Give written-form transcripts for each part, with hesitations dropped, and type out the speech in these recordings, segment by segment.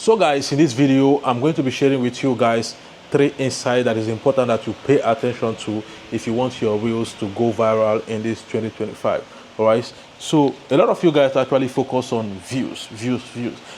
So guys, in this video I'm going to be sharing with you guys 3 insights that is important that you pay attention to if you want your reels to go viral in this 2025. All right, so a lot of you guys actually focus on views,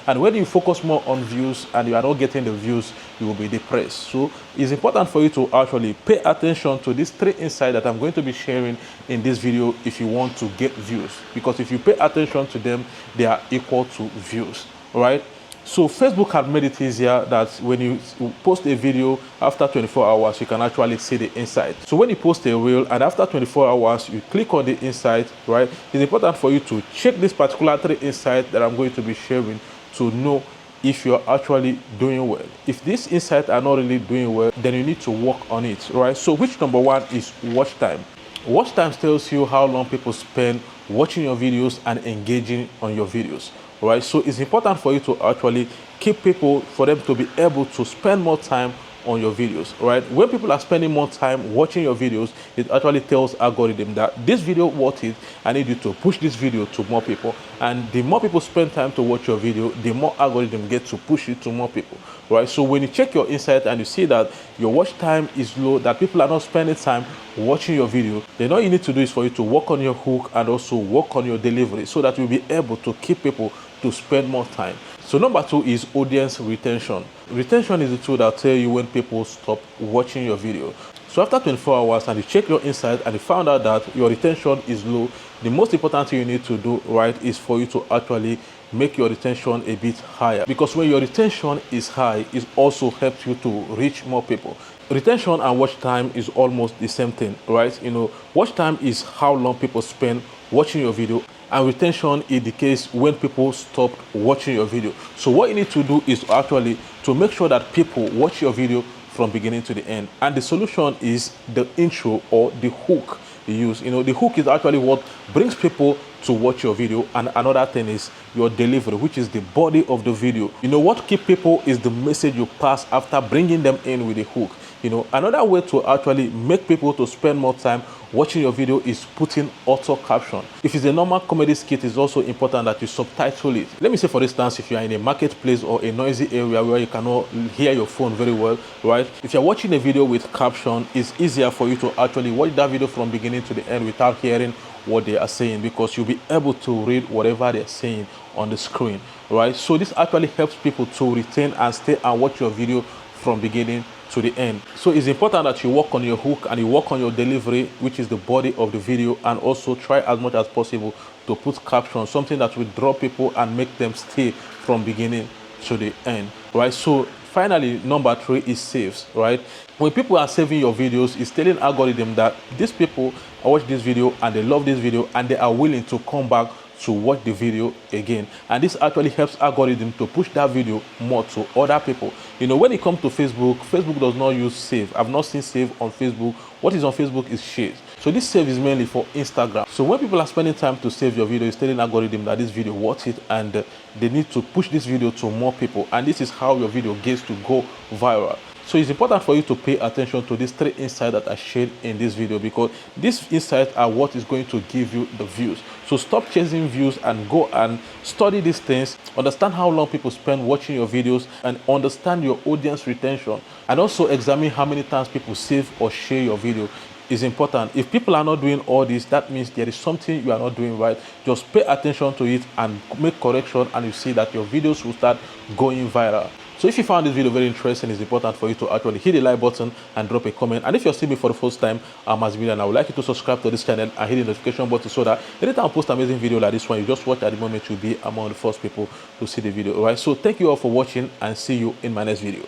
and when you focus more on views and you are not getting the views, you will be depressed. So it's important for you to actually pay attention to these 3 insights that I'm going to be sharing in this video if you want to get views, because if you pay attention to them, they are equal to views. All right, so Facebook had made it easier that when you post a video, after 24 hours, you can actually see the insight. So when you post a reel and after 24 hours, you click on the insight, right? It's important for you to check this particular 3 insights that I'm going to be sharing to know if you're actually doing well. If these insights are not really doing well, then you need to work on it, right? So which number 1 is watch time. Watch time tells you how long people spend watching your videos and engaging on your videos. Right, so it's important for you to actually keep people, for them to be able to spend more time on your videos. Right, when people are spending more time watching your videos, it actually tells algorithm that this video worth it. I need you to push this video to more people, and the more people spend time to watch your video, the more algorithm get to push it to more people. Right, so when you check your insight and you see that your watch time is low, that people are not spending time watching your video, then all you need to do is for you to work on your hook and also work on your delivery so that you'll be able to keep people to spend more time. So number 2 is audience retention. Retention is the tool that tell you when people stop watching your video. So after 24 hours and you check your insight and you found out that your retention is low, the most important thing you need to do, right, is for you to actually make your retention a bit higher, because when your retention is high, it also helps you to reach more people. Retention and watch time is almost the same thing, right? You know, watch time is how long people spend watching your video, and retention indicates when people stop watching your video. So what you need to do is actually to make sure that people watch your video from beginning to the end, and the solution is the intro or the hook you use. You know, the hook is actually what brings people to watch your video, and another thing is your delivery, which is the body of the video. You know, what keep people is the message you pass after bringing them in with the hook. You know, another way to actually make people to spend more time watching your video is putting auto caption. If it's a normal comedy skit, it's also important that you subtitle it. Let me say, for instance, if you are in a marketplace or a noisy area where you cannot hear your phone very well, right? If you're watching a video with caption, it's easier for you to actually watch that video from beginning to the end without hearing what they are saying, because you'll be able to read whatever they're saying on the screen, right? So this actually helps people to retain and stay and watch your video from beginning to the end. So it's important that you work on your hook and you work on your delivery, which is the body of the video, and also try as much as possible to put captions, something that will draw people and make them stay from beginning to the end, right? So finally, number 3 is saves, right? When people are saving your videos, it's telling algorithm that these people watch this video and they love this video and they are willing to come back to watch the video again, and this actually helps algorithm to push that video more to other people. You know, when it comes to Facebook does not use save. I've not seen save on Facebook. What is on Facebook is shares. So this save is mainly for Instagram. So when people are spending time to save your video, it's telling algorithm that this video worth it, and they need to push this video to more people, and this is how your video gets to go viral. So it's important for you to pay attention to these 3 insights that I shared in this video, because these insights are what is going to give you the views. So stop chasing views and go and study these things, understand how long people spend watching your videos, and understand your audience retention, and also examine how many times people save or share your video. Is important. If people are not doing all this, that means there is something you are not doing right. Just pay attention to it and make correction, and you see that your videos will start going viral. So if you found this video very interesting, it's important for you to actually hit the like button and drop a comment. And if you're seeing me for the first time, I'm Azmir, and I would like you to subscribe to this channel and hit the notification button so that anytime I post an amazing video like this one, you just watch at the moment, you'll be among the first people to see the video. All right, so thank you all for watching, and see you in my next video.